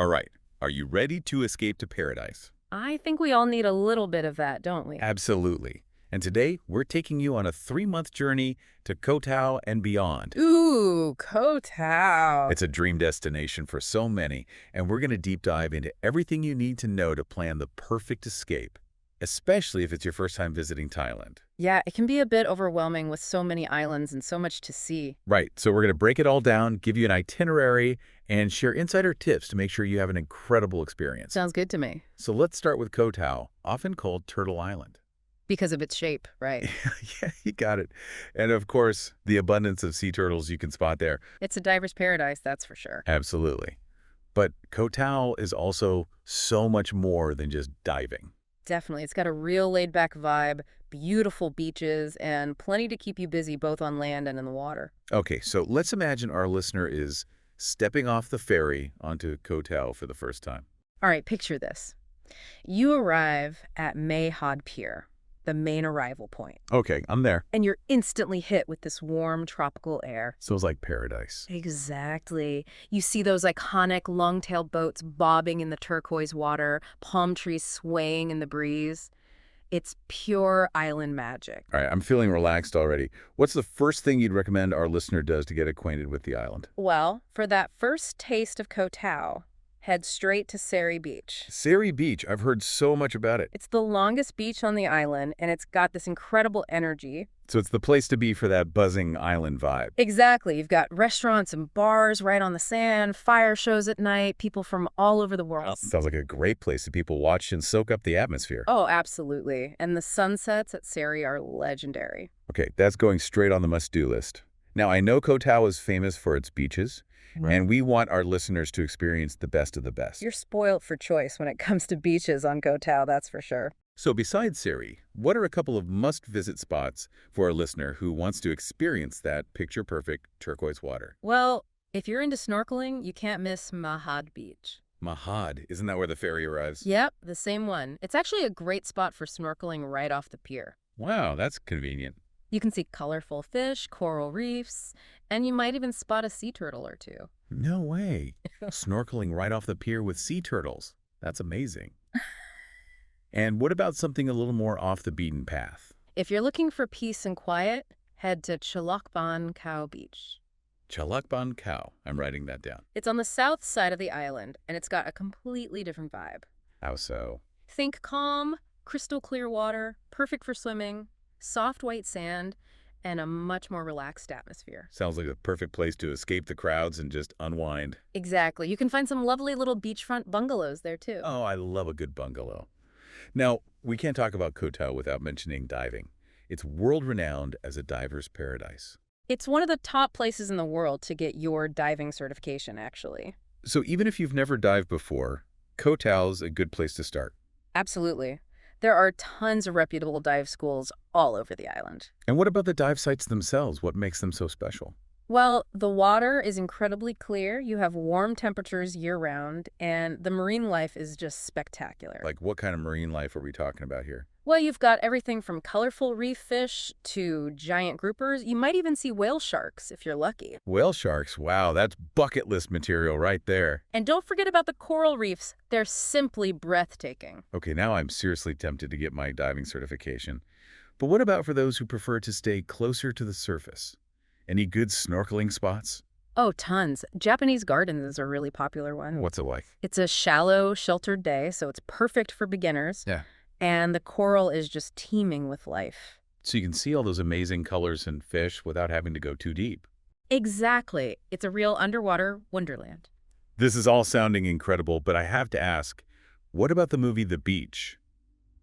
All right, are you ready to escape to paradise? I think we all need a little bit of that, don't we? Absolutely. And today, we're taking you on a 3-month journey to Ko Tao and beyond. Ooh, Ko Tao. It's a dream destination for so many, and we're going to deep dive into everything you need to know to plan the perfect escape, especially if it's your first time visiting Thailand. Yeah, it can be a bit overwhelming with so many islands and so much to see. Right, so we're going to break it all down, give you an itinerary, and share insider tips to make sure you have an incredible experience. Sounds good to me. So let's start with Ko Tao, often called Turtle Island. Because of its shape, right? Yeah, you got it. And of course, the abundance of sea turtles you can spot there. It's a diver's paradise, that's for sure. Absolutely. But Ko Tao is also so much more than just diving. Definitely. It's got a real laid-back vibe, beautiful beaches, and plenty to keep you busy both on land and in the water. Okay, so let's imagine our listener is stepping off the ferry onto Ko Tao for the first time. All right, picture this. You arrive at Mae Hod Pier, the main arrival point. Okay, I'm there. And you're instantly hit with this warm tropical air. So it's like paradise. Exactly. You see those iconic long-tailed boats bobbing in the turquoise water, palm trees swaying in the breeze. It's pure island magic. All right, I'm feeling relaxed already. What's the first thing you'd recommend our listener does to get acquainted with the island? Well, for that first taste of Ko Tao, head straight to Seri Beach. Seri Beach, I've heard so much about it. It's the longest beach on the island, and it's got this incredible energy. So it's the place to be for that buzzing island vibe. Exactly. You've got restaurants and bars right on the sand, fire shows at night, people from all over the world. Sounds like a great place that people watch and soak up the atmosphere. Oh, absolutely. And the sunsets at Seri are legendary. Okay, that's going straight on the must-do list. Now, I know Ko Tao is famous for its beaches, and we want our listeners to experience the best of the best. You're spoiled for choice when it comes to beaches on Ko Tao, that's for sure. So besides Seri, what are a couple of must-visit spots for a listener who wants to experience that picture-perfect turquoise water? Well, if you're into snorkeling, you can't miss Mahad Beach. Mahad, isn't that where the ferry arrives? Yep, the same one. It's actually a great spot for snorkeling right off the pier. Wow, that's convenient. You can see colorful fish, coral reefs, and you might even spot a sea turtle or two. No way. Snorkeling right off the pier with sea turtles. That's amazing. And what about something a little more off the beaten path? If you're looking for peace and quiet, head to Chalakban Khao Beach. Chalakban Khao. I'm writing that down. It's on the south side of the island, and it's got a completely different vibe. How so? Think calm, crystal clear water, perfect for swimming, soft white sand, and a much more relaxed atmosphere. Sounds like a perfect place to escape the crowds and just unwind. Exactly. You can find some lovely little beachfront bungalows there, too. Oh, I love a good bungalow. Now, we can't talk about Ko Tao without mentioning diving. It's world-renowned as a diver's paradise. It's one of the top places in the world to get your diving certification, actually. So even if you've never dived before, Ko Tao's a good place to start. Absolutely. There are tons of reputable dive schools all over the island. And what about the dive sites themselves? What makes them so special? Well, the water is incredibly clear, you have warm temperatures year-round, and the marine life is just spectacular. Like, what kind of marine life are we talking about here? Well, you've got everything from colorful reef fish to giant groupers. You might even see whale sharks if you're lucky. Whale sharks, wow, that's bucket list material right there. And don't forget about the coral reefs. They're simply breathtaking. Okay, now I'm seriously tempted to get my diving certification. But what about for those who prefer to stay closer to the surface? Any good snorkeling spots? Oh, tons. Japanese Gardens is a really popular one. What's it like? It's a shallow, sheltered day, so it's perfect for beginners. Yeah. And the coral is just teeming with life. So you can see all those amazing colors and fish without having to go too deep. Exactly. It's a real underwater wonderland. This is all sounding incredible, but I have to ask, what about the movie The Beach?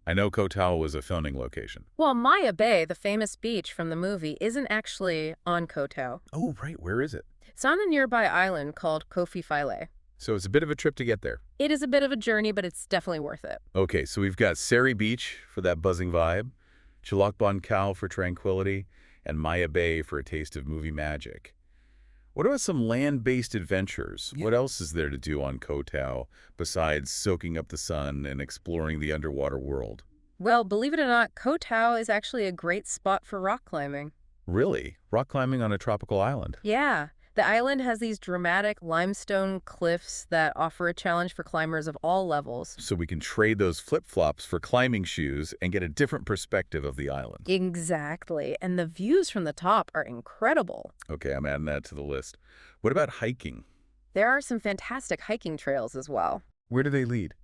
I know Ko Tao was a filming location. Well, Maya Bay, the famous beach from the movie, isn't actually on Ko Tao. Oh, right. Where is it? It's on a nearby island called Koh Lipe. So it's a bit of a trip to get there. It is a bit of a journey, but it's definitely worth it. Okay, so we've got Seri Beach for that buzzing vibe, Chalakban Khao for tranquility, and Maya Bay for a taste of movie magic. What about some land-based adventures? What else is there to do on Ko Tao besides soaking up the sun and exploring the underwater world? Well, believe it or not, Ko Tao is actually a great spot for rock climbing. Really? Rock climbing on a tropical island? Yeah. The island has these dramatic limestone cliffs that offer a challenge for climbers of all levels. So we can trade those flip-flops for climbing shoes and get a different perspective of the island. Exactly. And the views from the top are incredible. Okay, I'm adding that to the list. What about hiking? There are some fantastic hiking trails as well. Where do they lead?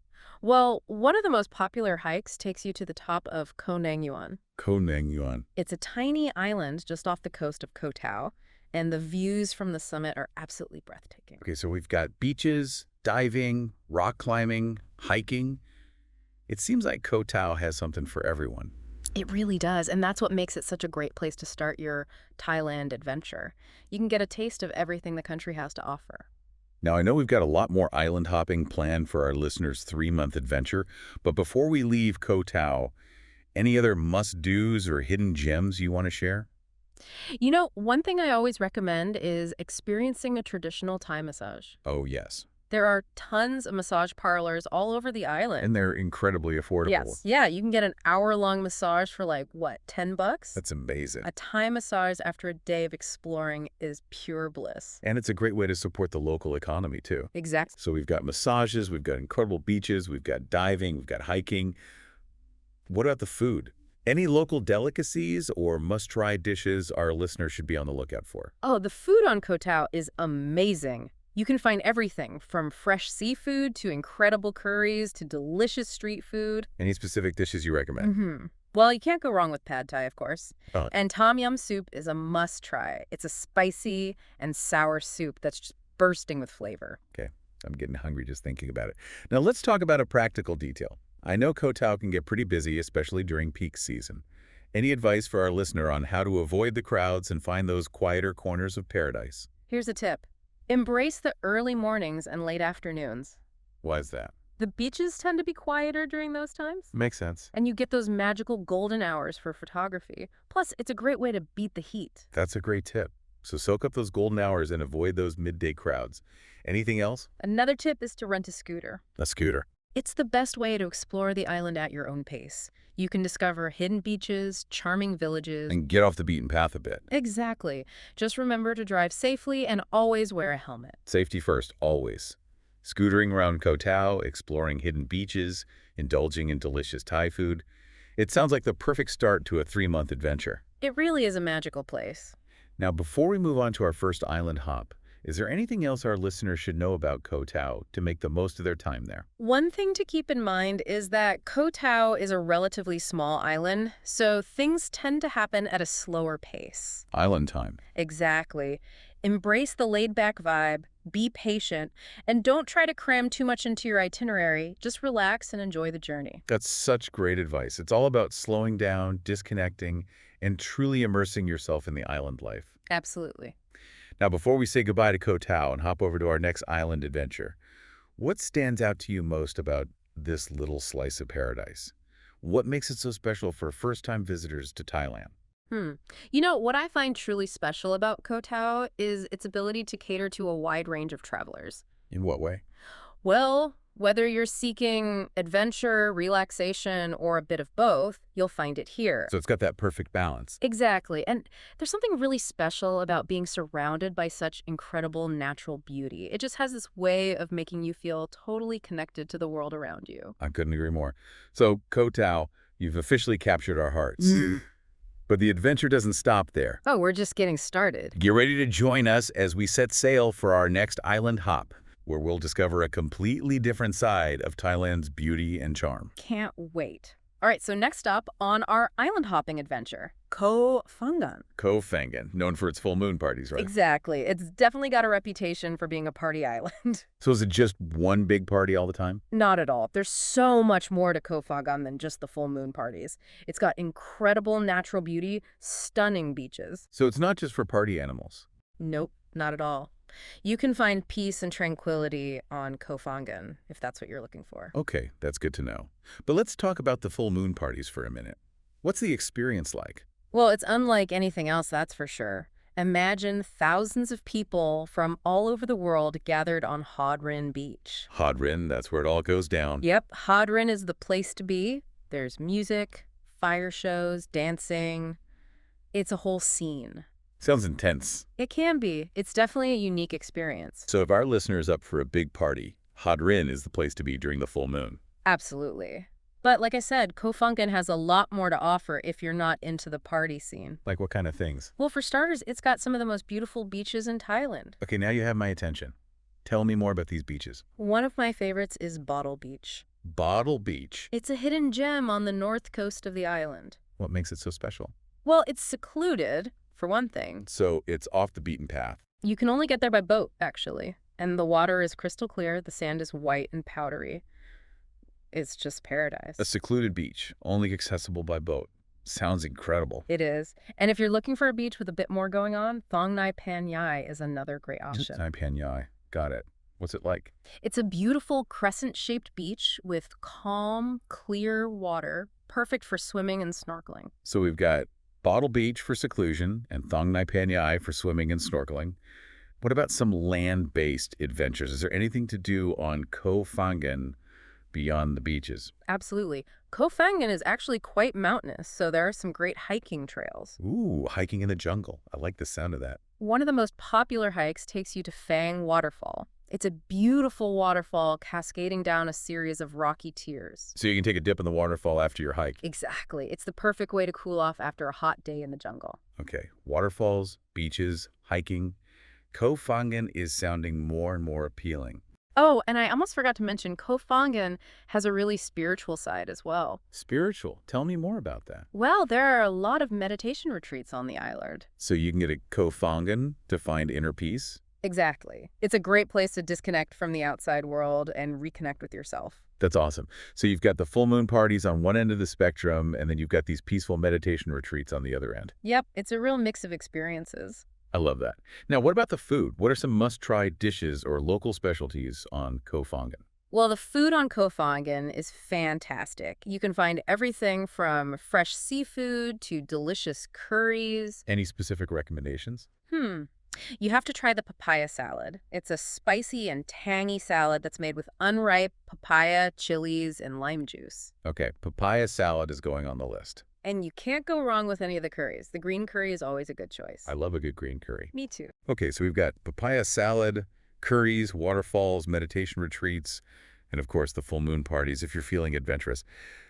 Well, one of the most popular hikes takes you to the top of Ko Yuan. Yuan. It's a tiny island just off the coast of Ko Tao, and the views from the summit are absolutely breathtaking. Okay, so we've got beaches, diving, rock climbing, hiking. It seems like Ko Tao has something for everyone. It really does, and that's what makes it such a great place to start your Thailand adventure. You can get a taste of everything the country has to offer. Now, I know we've got a lot more island hopping planned for our listeners' 3-month adventure, but before we leave Ko Tao, any other must-dos or hidden gems you want to share? You know, one thing I always recommend is experiencing a traditional Thai massage. Oh, yes. There are tons of massage parlors all over the island. And they're incredibly affordable. Yes. Yeah, you can get an hour-long massage for like, what, $10? That's amazing. A Thai massage after a day of exploring is pure bliss. And it's a great way to support the local economy, too. Exactly. So we've got massages, we've got incredible beaches, we've got diving, we've got hiking. What about the food? Any local delicacies or must-try dishes our listeners should be on the lookout for? Oh, the food on Ko Tao is amazing. You can find everything from fresh seafood to incredible curries to delicious street food. Any specific dishes you recommend? Well, you can't go wrong with pad thai, of course. Oh. And tom yum soup is a must-try. It's a spicy and sour soup that's just bursting with flavor. Okay, I'm getting hungry just thinking about it. Now let's talk about a practical detail. I know Ko Tao can get pretty busy, especially during peak season. Any advice for our listener on how to avoid the crowds and find those quieter corners of paradise? Here's a tip. Embrace the early mornings and late afternoons. Why is that? The beaches tend to be quieter during those times. Makes sense. And you get those magical golden hours for photography. Plus, it's a great way to beat the heat. That's a great tip. So soak up those golden hours and avoid those midday crowds. Anything else? Another tip is to rent a scooter. A scooter. It's the best way to explore the island at your own pace. You can discover hidden beaches, charming villages. And get off the beaten path a bit. Exactly. Just remember to drive safely and always wear a helmet. Safety first, always. Scootering around Ko Tao, exploring hidden beaches, indulging in delicious Thai food. It sounds like the perfect start to a 3-month adventure. It really is a magical place. Now, before we move on to our first island hop, is there anything else our listeners should know about Ko Tao to make the most of their time there? One thing to keep in mind is that Ko Tao is a relatively small island, so things tend to happen at a slower pace. Island time. Exactly. Embrace the laid-back vibe, be patient, and don't try to cram too much into your itinerary. Just relax and enjoy the journey. That's such great advice. It's all about slowing down, disconnecting, and truly immersing yourself in the island life. Absolutely. Now, before we say goodbye to Ko Tao and hop over to our next island adventure, what stands out to you most about this little slice of paradise? What makes it so special for first-time visitors to Thailand? You know, what I find truly special about Ko Tao is its ability to cater to a wide range of travelers. In what way? Well, whether you're seeking adventure, relaxation, or a bit of both, you'll find it here. So it's got that perfect balance. Exactly. And there's something really special about being surrounded by such incredible natural beauty. It just has this way of making you feel totally connected to the world around you. I couldn't agree more. So, Ko Tao, you've officially captured our hearts. But the adventure doesn't stop there. Oh, we're just getting started. Get ready to join us as we set sail for our next island hop, where we'll discover a completely different side of Thailand's beauty and charm. Can't wait. All right, so next up on our island hopping adventure, Koh Phangan. Koh Phangan, known for its full moon parties, right? Exactly. It's definitely got a reputation for being a party island. So is it just one big party all the time? Not at all. There's so much more to Koh Phangan than just the full moon parties. It's got incredible natural beauty, stunning beaches. So it's not just for party animals. Nope, not at all. You can find peace and tranquility on Koh Phangan, if that's what you're looking for. Okay, that's good to know. But let's talk about the full moon parties for a minute. What's the experience like? Well, it's unlike anything else, that's for sure. Imagine thousands of people from all over the world gathered on Hod Rin Beach. Hod Rin, that's where it all goes down. Yep, Hod Rin is the place to be. There's music, fire shows, dancing. It's a whole scene. Sounds intense. It can be. It's definitely a unique experience. So if our listener is up for a big party, Ha Drin is the place to be during the full moon. Absolutely. But like I said, Koh Phangan has a lot more to offer if you're not into the party scene. Like what kind of things? Well, for starters, it's got some of the most beautiful beaches in Thailand. Okay, now you have my attention. Tell me more about these beaches. One of my favorites is Bottle Beach. Bottle Beach. It's a hidden gem on the north coast of the island. What makes it so special? Well, it's secluded, for one thing. So it's off the beaten path. You can only get there by boat, actually. And the water is crystal clear, the sand is white and powdery. It's just paradise. A secluded beach, only accessible by boat. Sounds incredible. It is. And if you're looking for a beach with a bit more going on, Thong Nai Pan Yai is another great option. Nai Pan Yai. Got it. What's it like? It's a beautiful crescent-shaped beach with calm, clear water, perfect for swimming and snorkeling. So we've got Bottle Beach for seclusion and Thong Nai Pan Yai for swimming and snorkeling. What about some land-based adventures? Is there anything to do on Koh Phangan beyond the beaches? Absolutely. Koh Phangan is actually quite mountainous, so there are some great hiking trails. Ooh, hiking in the jungle. I like the sound of that. One of the most popular hikes takes you to Phang Waterfall. It's a beautiful waterfall cascading down a series of rocky tiers. So you can take a dip in the waterfall after your hike. Exactly. It's the perfect way to cool off after a hot day in the jungle. Okay, waterfalls, beaches, hiking. Koh Phangan is sounding more and more appealing. Oh, and I almost forgot to mention, Koh Phangan has a really spiritual side as well. Spiritual. Tell me more about that. Well, there are a lot of meditation retreats on the island. So you can get a Koh Phangan to find inner peace? Exactly. It's a great place to disconnect from the outside world and reconnect with yourself. That's awesome. So you've got the full moon parties on one end of the spectrum, and then you've got these peaceful meditation retreats on the other end. Yep, it's a real mix of experiences. I love that. Now, what about the food? What are some must-try dishes or local specialties on Koh Phangan? Well, the food on Koh Phangan is fantastic. You can find everything from fresh seafood to delicious curries. Any specific recommendations? You have to try the papaya salad. It's a spicy and tangy salad that's made with unripe papaya, chilies, and lime juice. Okay, papaya salad is going on the list. And you can't go wrong with any of the curries. The green curry is always a good choice. I love a good green curry. Me too. Okay, so we've got papaya salad, curries, waterfalls, meditation retreats, and of course the full moon parties if you're feeling adventurous.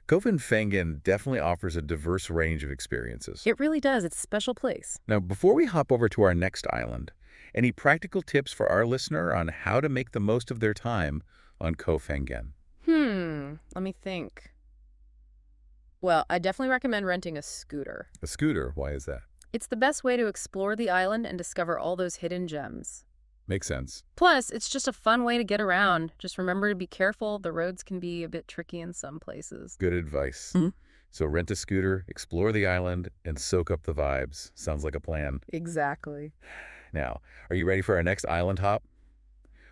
Koh Phangan definitely offers a diverse range of experiences. It really does. It's a special place. Now, before we hop over to our next island, any practical tips for our listener on how to make the most of their time on Koh Phangan? Let me think. Well, I definitely recommend renting a scooter. A scooter, why is that? It's the best way to explore the island and discover all those hidden gems. Makes sense. Plus, it's just a fun way to get around. Just remember to be careful. The roads can be a bit tricky in some places. Good advice. Mhm. So rent a scooter, explore the island, and soak up the vibes. Sounds like a plan. Exactly. Now, are you ready for our next island hop?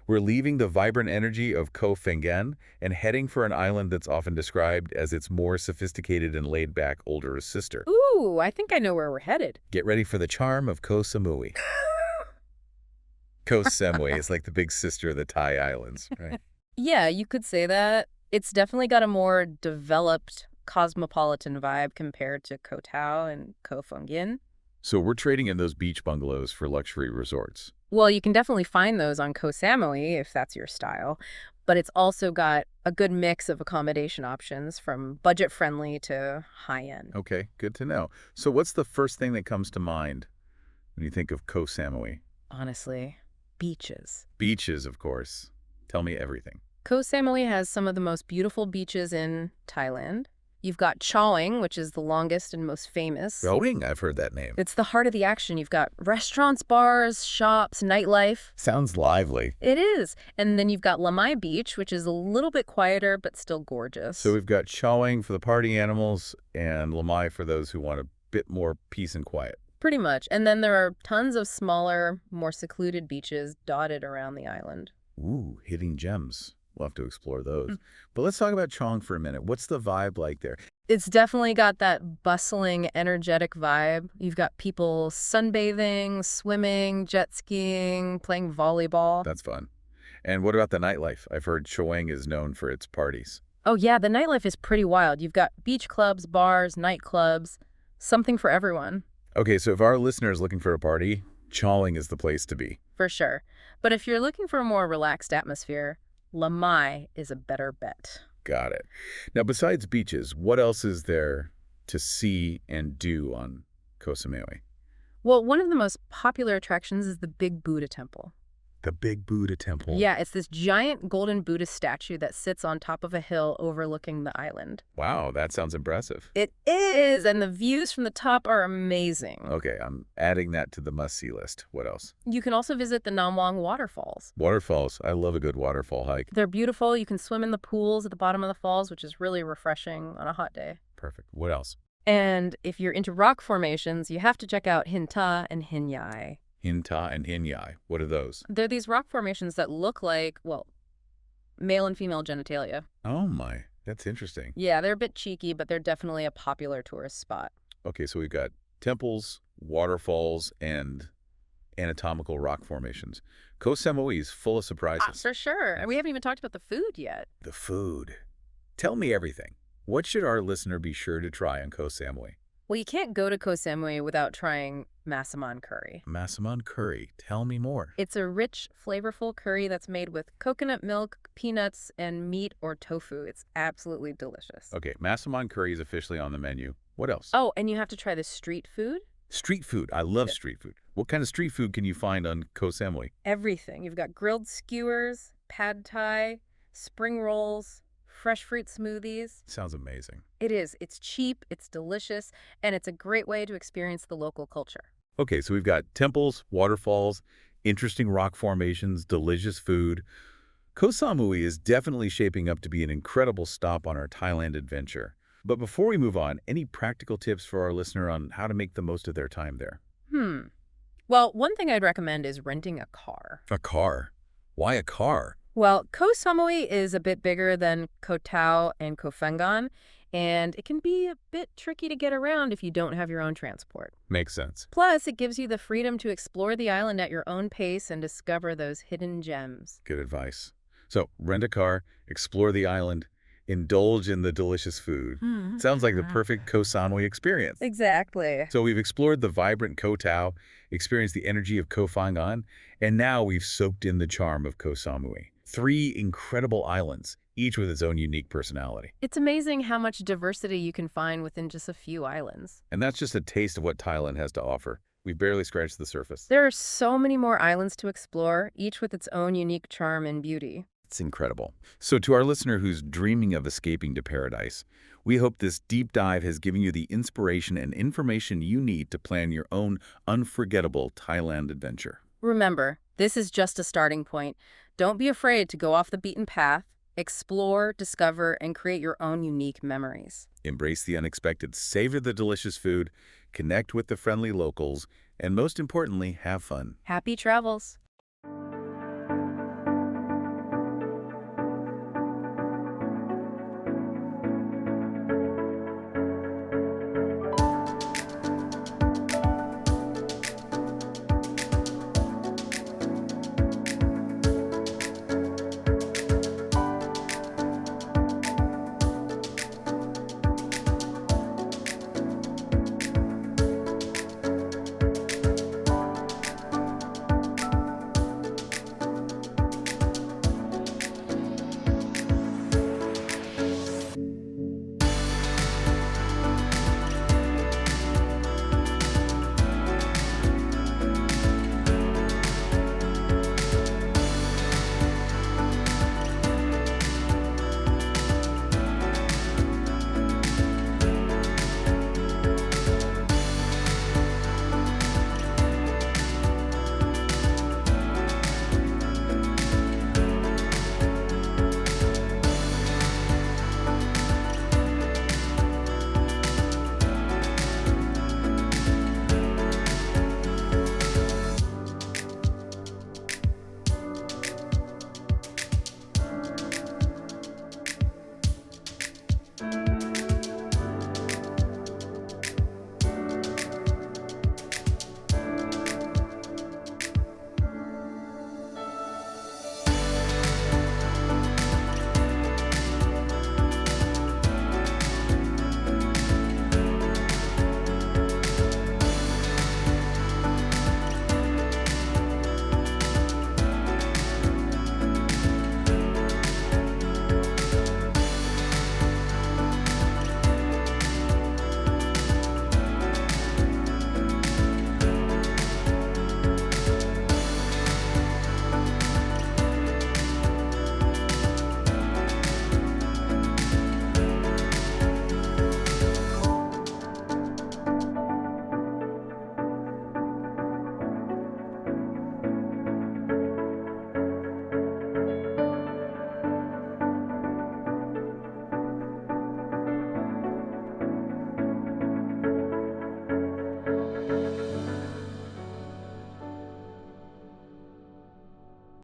We're leaving the vibrant energy of Koh Phangan and heading for an island that's often described as its more sophisticated and laid-back older sister. Ooh, I think I know where we're headed. Get ready for the charm of Koh Samui. Koh Samui is like the big sister of the Thai islands, right? Yeah, you could say that. It's definitely got a more developed cosmopolitan vibe compared to Ko Tao and Koh Phangan. So we're trading in those beach bungalows for luxury resorts. Well, you can definitely find those on Koh Samui if that's your style, but it's also got a good mix of accommodation options from budget-friendly to high-end. Okay, good to know. So what's the first thing that comes to mind when you think of Koh Samui? Honestly, beaches. Beaches, of course. Tell me everything. Koh Samui has some of the most beautiful beaches in Thailand. You've got Chaweng, which is the longest and most famous. Rowing, I've heard that name. It's the heart of the action. You've got restaurants, bars, shops, nightlife. Sounds lively. It is. And then you've got Lamai Beach, which is a little bit quieter, but still gorgeous. So we've got Chaweng for the party animals and Lamai for those who want a bit more peace and quiet. Pretty much. And then there are tons of smaller, more secluded beaches dotted around the island. Ooh, hidden gems. We'll have to explore those. But let's talk about Chaweng for a minute. What's the vibe like there? It's definitely got that bustling, energetic vibe. You've got people sunbathing, swimming, jet skiing, playing volleyball. That's fun. And what about the nightlife? I've heard Chaweng is known for its parties. Oh yeah, the nightlife is pretty wild. You've got beach clubs, bars, nightclubs, something for everyone. Okay, so if our listener is looking for a party, Chawling is the place to be. For sure. But if you're looking for a more relaxed atmosphere, Lamai is a better bet. Got it. Now, besides beaches, what else is there to see and do on Koh Samui? Well, one of the most popular attractions is the Big Buddha Temple. The Big Buddha Temple. Yeah, it's this giant golden Buddhist statue that sits on top of a hill overlooking the island. Wow, that sounds impressive. It is, and the views from the top are amazing. Okay, I'm adding that to the must-see list. What else? You can also visit the Namwang waterfalls. Waterfalls. I love a good waterfall hike. They're beautiful. You can swim in the pools at the bottom of the falls, which is really refreshing on a hot day. Perfect. What else? And if you're into rock formations, you have to check out Hinta and Hinyai. Hinta and Hinyai. What are those? They're these rock formations that look like, well, male and female genitalia. Oh my, that's interesting. Yeah, they're a bit cheeky, but they're definitely a popular tourist spot. Okay, so we've got temples, waterfalls, and anatomical rock formations. Koh Samui is full of surprises. For sure. And we haven't even talked about the food yet. The food. Tell me everything. What should our listener be sure to try on Koh Samui? Well, you can't go to Koh Samui without trying Massaman curry. Massaman curry. Tell me more. It's a rich, flavorful curry that's made with coconut milk, peanuts, and meat or tofu. It's absolutely delicious. Okay, Massaman curry is officially on the menu. What else? Oh, and you have to try the street food. Street food. I love street food. What kind of street food can you find on Koh Samui? Everything. You've got grilled skewers, pad thai, spring rolls, fresh fruit smoothies. Sounds amazing. It is. It's cheap, it's delicious, and it's a great way to experience the local culture. Okay, so we've got temples, waterfalls, interesting rock formations, delicious food. Koh Samui is definitely shaping up to be an incredible stop on our Thailand adventure. But before we move on, any practical tips for our listener on how to make the most of their time there? Well, one thing I'd recommend is renting a car. A car? Why a car? Well, Koh Samui is a bit bigger than Ko Tao and Koh Phangan, and it can be a bit tricky to get around if you don't have your own transport. Makes sense. Plus, it gives you the freedom to explore the island at your own pace and discover those hidden gems. Good advice. So, rent a car, explore the island, indulge in the delicious food. Sounds like the perfect Koh Samui experience. Exactly. So we've explored the vibrant Ko Tao, experienced the energy of Koh Phangan, and now we've soaked in the charm of Koh Samui. 3 incredible islands, each with its own unique personality. It's amazing how much diversity you can find within just a few islands. And that's just a taste of what Thailand has to offer. We've barely scratched the surface. There are so many more islands to explore, each with its own unique charm and beauty. It's incredible. So to our listener who's dreaming of escaping to paradise, we hope this deep dive has given you the inspiration and information you need to plan your own unforgettable Thailand adventure. Remember, this is just a starting point. Don't be afraid to go off the beaten path, explore, discover, and create your own unique memories. Embrace the unexpected, savor the delicious food, connect with the friendly locals, and most importantly, have fun. Happy travels!